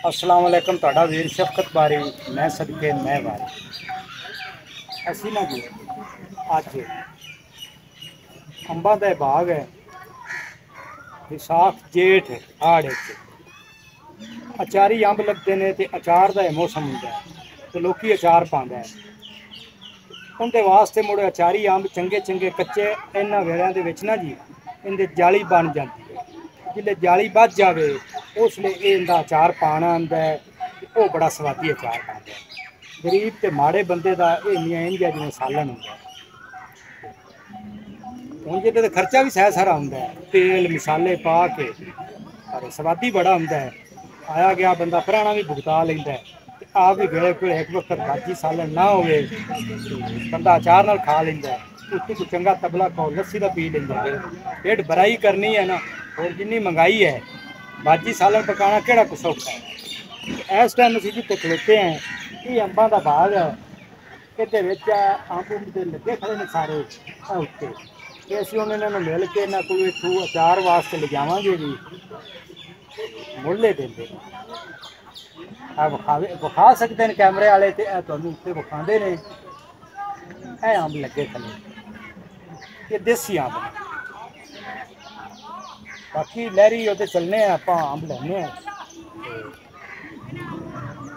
अस्सलाम वालेकुम। तुहाडा वीर शफकत बारी मैं सदके मैं बारी असी ना जी अज अंबा का बाग है। विसाख जेठ हाड़ अचारी अंब लगते हैं तो अचार का मौसम होंगे तो लोग अचार पाँदा है। उनके वास्ते मुड़े अचारी अंब चंगे चंगे कच्चे इन्होंने वेलियां दे विच ना जी इनकी जाली बन जाती है। जिसले जाली बच जाए उसले इनका अचार पाना आंदा है। वो बड़ा स्वादी अचार पाता है। गरीब ते माड़े बंदे का ये इंज जिवें सालन होंगे। उंज तो खर्चा भी सह सारा होंगे तेल मसाले पा के पर स्वादी बड़ा होंगे है। आया गया बंदा पुराना भी भुगता लेंदा है। आप भी वेले कोई एक वक्त बाजी सालन ना हो बंदा अचार नाल खा लेंदा है। उत्तों को चंगा तबला खाओ लस्सी का पी लेंदा है। पेट भराई करनी है ना और जिन्नी महंगाई है बाजी सालन पकाना केड़ा कुछ औखा है। इस टाइम असीं जिथे खलोते हैं ये अंबा का बाग है। ये अंब लगे खड़े ने सारे उत्ते ते असीं उन्होंने मिल के ना कोई इथों अचार वास्ते ले जावांगे भी मुल्ले देंदे विखा सकते हैं कैमरे वाले तो तुहानूं उत्ते विखांदे ने। ये अंब लगे थले ये देसी अंब ने। बाकी लहरी उत्ते चलने आपां अंब लैने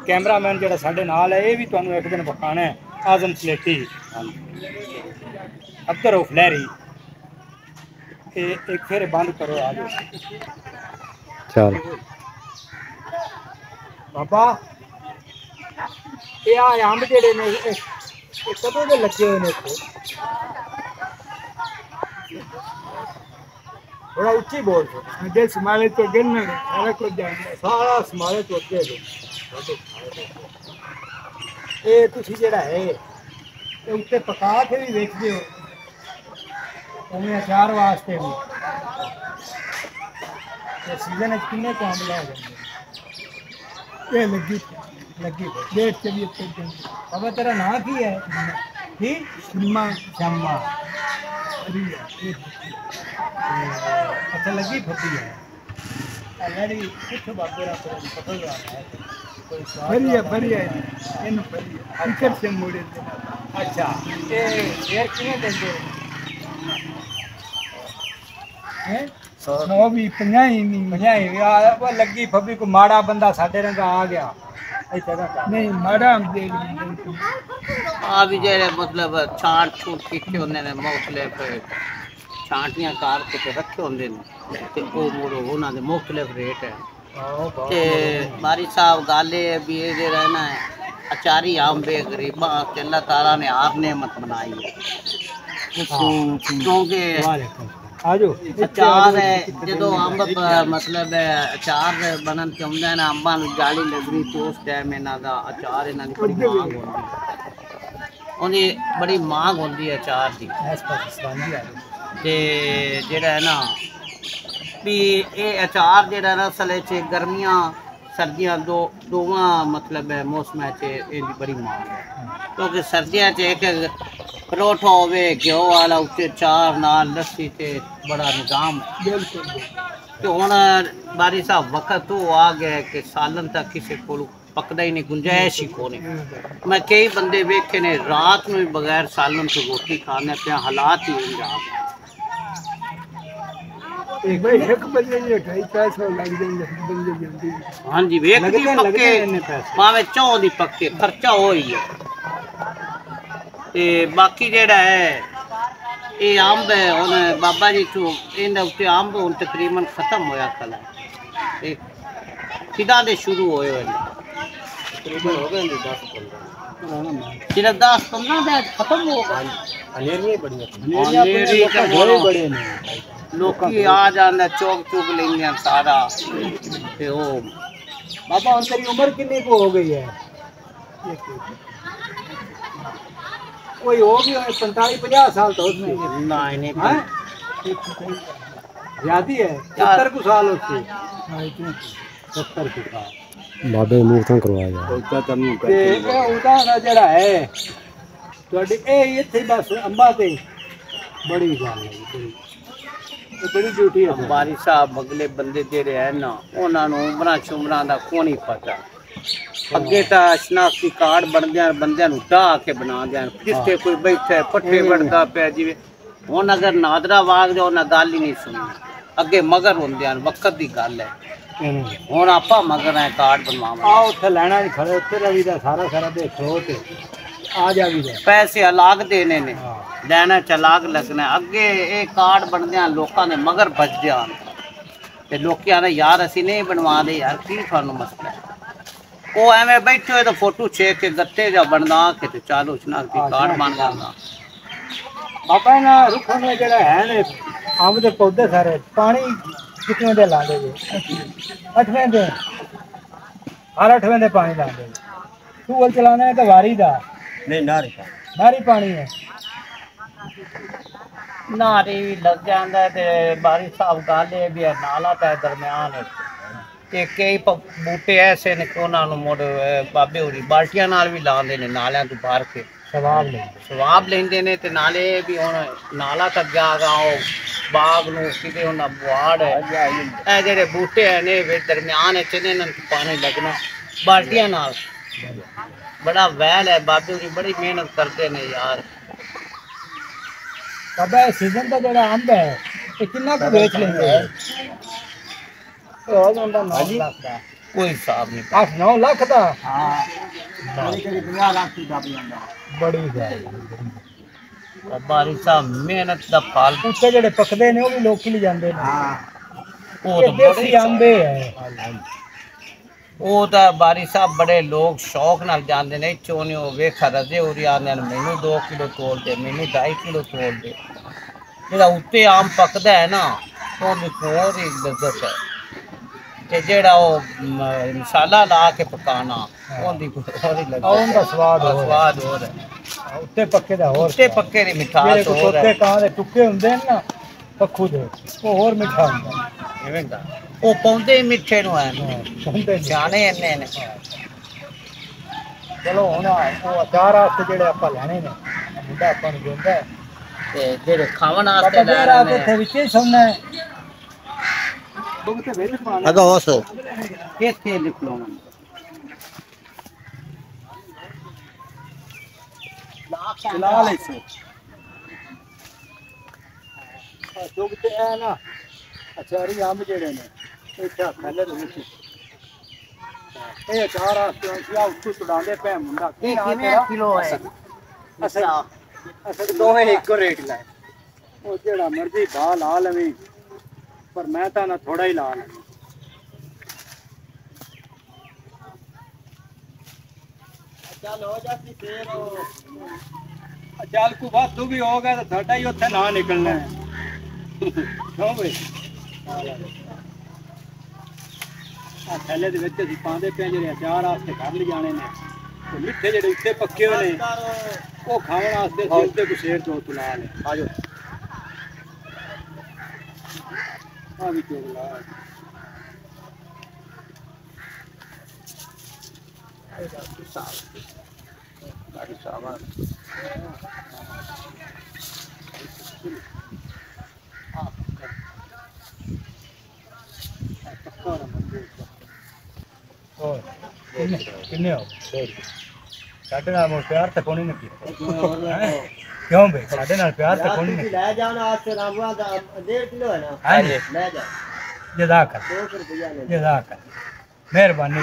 कैमरामैन जो साढ़े नाल है ये भी तुहानूं एक दिन विखाना है। आजम सलेटी अब्दुल रऊफ लहरी एक फिर बंद करो आ जाओ चल बाबा ये अंब जेडे ने कदों के लगे हुए ने। थोड़ा उच्ची बोल अगे समाले तो अगे सारा कुछ जानते सारा समाले तो अगे ये तुसी जेड़ा है उत्ते पका के भी बेचते हो उन्हें अचार वास्ते भी सीजन किन्ने को अंब लै जाते ये लगी लगी डेट चलिए बाबा तेरा नाम की है की शम्मा शम्मा अच्छा लगी फटी है कुछ बाबे बढ़िया बढ़िया इन बढ़िया से मुड़े अच्छा ये शेयर किने देंगे हैं 100 भी 50 वो लगी फबी को माड़ा बंदा साडे रंगा आ गया नहीं माड़ा हम दे आ भी जेरे मतलब छांट छूट कीते होंदे ने मुख्तलिफ छांटियां कार के रखे होंदे ने ते ओ मोड़ो उन्हां दे मुख्तलिफ रेट है। ते बारी साहब गाले भी ये जे रहना है अचारी आंबे गरीबा के अल्लाह ताला ने आप नेमत बनाई है क्योंकि अचार है जो अंब मतलब अचार बनन के होंगे ना अंबा जाली लगनी तो उस टाइम इन्हों का अचार इन्हों की बड़ी मांग होती उनकी बड़ी मांग होती है अचार की जेड़ा है ना भी ये अचार जेड़ा ना असल गर्मियां सर्दियां दोवां मतलब मौसम इनकी बड़ी मांग है क्योंकि सर्दियों एक परोठा होवे घ्यो वाला उत्ते चार नाल लस्सी ते बड़ा निजाम तो हुण बारी साहब वक्त तो आ गया कि सालन तक किसी को पकदा ही नहीं गुंजाइश ही कोने। मैं कई बंदे वेखे ने रात में बगैर सालन तो रोटी खाने पे हालात ही हो हाँ जी वेख दी पक्के भावे चौ दी पक्के खर्चा हो ही है। ते बाकी जेड़ा है ये अंब है उन्हें बाबा जी चो इन उत्ते अंब हुण तकरीबन खत्म होया कल फिदा दे शुरू होए तकरीबन हो गए 10-15 सिर्फ 10-15 दे खत्म हो गए। हनेरियां बड़ियां बड़े ने लोकी आ जांदा चौक चुग लेंगे सारा ते ओ बाबा हुण तेरी उम्र कितनी को हो गई है कोई हो भी 45-50 साल तो उसमें नहीं ज्यादा है 70 को साल उसकी 70 को साल बाबे मुंह तो करवाया उदा जड़ा है तुहाडी ए इत्थे बस अंबा ते बड़ी गल है बड़ी ड्यूटी है बारी साहब अगले बंदे जेड़े है ना उन्होंने उमरा शुमरा का को नहीं पता अगे तो शनाख्ती कार्ड बनदे बंदे ढाह के बना दें जिथे कोई बैठे पट्ठे वढ़ता पे जिवें हुण अगर नादरा वाग जाओ ना गल ही नहीं सुननी अगे मगर होंदे वक्त की गल है हुण आपां मगर है कार्ड बनवावां आ उत्थे लैना नहीं खड़े उत्ते रवि दा सारा सारा देखो ते आ जा भी जाए पैसे अलग देने ने लैना च अलग लगना अगे ये कार्ड बनदे लोकां दे मगर बजदे आन ते लोकी आने यार असीं नहीं बनवा दे यार की थानू मसला है वो एवें बैठे हुए तो फोटो छेक के गत्ते जा बनदा के ते चालो शनाख्ती कार्ड बन जांदा बाबा ना रुखों में जरा है ने आम दे पौधे सारे पानी कितने दे लांदे जी 8वें दे हर 8वें दे पानी लांदे टूबल चलाना है तो वारी दा नहीं नारी पानी है नारी भी लग जाता है ते बारिश साहब गल ये भी है नाला तो दरम्यान है ते कई बूटे ऐसे ने कि उन्होंने मुड़ बाबे होरी बाल्टियां नाल भी लांदे ने नालियां तो भर के सवाब लेंदे ने ते नाले भी हुण नाला तक गया बाग नूं किते उन्हां बुआड़ है ए जेहड़े बूटे है ने दरम्यान च इन्हां नूं पानी लगना बाल्टियां नाल बड़ा वैल है बाबे होरी बड़ी मेहनत करते ने यार बाबा सीजन का जरा अंब है ये कितना को बेच लेंगे हो जांदा 9 लाख का कोई हिसाब नहीं 8-9 लाख का हाँ 50 लाख की दब जांदा बड़ी गल बारिश साहब मेहनत का फल उत्ते जेडे पकदे ने वो भी लोग ले जांदे ने वो ये तो देसी अंबे है वो तो बारिश साहब बड़े लोग शौक नाल जांदे ने चोने हो वेखा रजे उरी आने मैनू 2 किलो तोड़ दे मैनू 2.5 किलो तोड़ दे जेड़ा उत्ते आम पकदा है ना तो और ही लज्जत है ते जेड़ा वो मसाला ला के पकाना ओंदी और ही लज्जत उनका स्वाद और है उत्ते पक्के दा और उत्ते पक्के दी मिठास और उत्ते है कां दे टुक्के हुंदे ने ना पक्खू दे वो और मीठा हुंदा एवें दा वो पौंदे ही मिठे नु है हुंदे जाने इन्ने ने चलो हुण वो अचार वास्ते जेडे आपां लैणे ने मुंडा आपां नु देंदा है ते जेड़े खावन वास्ते बाबा ले रात रहे इत्थे विच ही सौना है बुगते वेच पाना अगर हो सो के लिख लो फिलहाल इसे दुगते है ना अचारी अंब जेडे ने इत्थे खले दे विच ये अचार वास्ते सिया उत्तू छुड़ांदे पे मुंडा की नाम तेरा किलो है असल दोहे एक रेट लाए वो जेड़ा मर्जी भा ला लवी पर मैं तो ना थोड़ा ही ला लवी चल हो जाती फिर चल को वादू भी हो गया तो थोड़ा ही उत्थे ना निकलना है क्यों भाई थैले दे विच असीं पांदे पे जेडे अचार वास्ते घर ले जाने ने ते मिठे जेडे उत्ते पक्के होए ने वो खाने वास्ते सिलते को शेर दो तुला ले आ जाओ आ भी चोला किन्ने हो साढ़े नाल मोर प्यार तक कोनी नहीं क्यों भाई साढ़े नाल प्यार तक कोनी नहीं ले जाना आज से रामवा दा 1.5 किलो है ना हां जी ले जा जज़ाक 200 रुपया ले जज़ाक मेहरबानी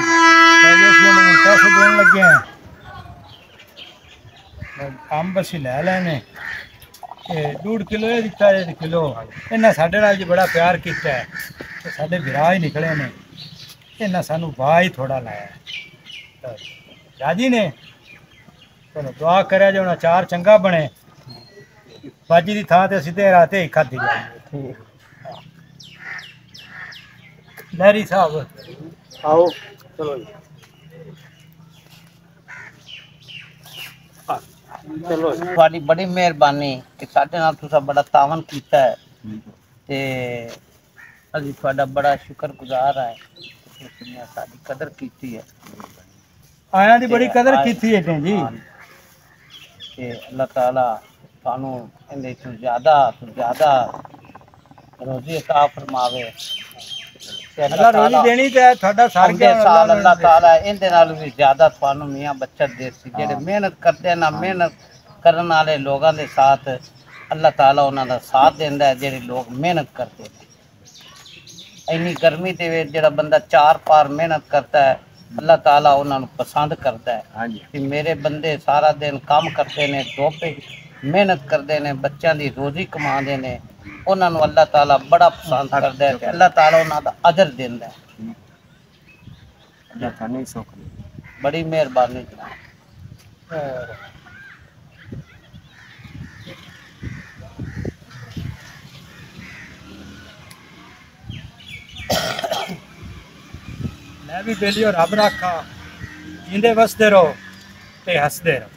पैसे देने लगे हैं अंब असीं लै लैने 1.5 किलो ये दिता 1 किलो इन्हें साढ़े नाल जी बड़ा प्यार किया है तो साढ़े विराह ही निकले ने इन्हें सानू वाह ही थोड़ा लाया राजी ने चलो दुआ करे जो अचार चंगा बने बाजी की थां ते सीधे राते ही खाधी जाए लहरी साहब आओ चलो चलो थोड़ी बड़ी मेहरबानी कि साडे नाल तुसा बड़ा तावन कीता है ते अजी थोड़ा बड़ा शुक्रगुजार है तुसीं साडी कदर कीती है आया दी बड़ी कदर कीती है जी ते अल्लाह ताला थानू इहदे तो ज्यादा रोजी अता फरमावे ते अल्लाह रोजी देनी ते थोड़ा सार अगले साल अल्लाह ताला इहदे नाल भी ज्यादा थानू मियां बचत देसी जेडे मेहनत करते ना मेहनत करन वाले लोगों के साथ अल्लाह ताला उन्हां दा साथ देंदा है जेडे लोग मेहनत करते हैं इन्नी गर्मी दे विच जेड़ा बंदा चार पार मेहनत करता है अल्लाह ताला उन्हां नू पसंद करता है कि मेरे बंदे सारा दिन काम करते ने धोपे मेहनत करते ने बच्चों की रोजी कमाते ने उन्हां नू अल्लाह ताला बड़ा पसंद करता है अल्लाह ताला उन्हां दा अजर देंदा है बड़ी मेहरबानी जनाब मैं भी बेलियो रब रखा जिंदे वसदे रहो ते हसदे रहो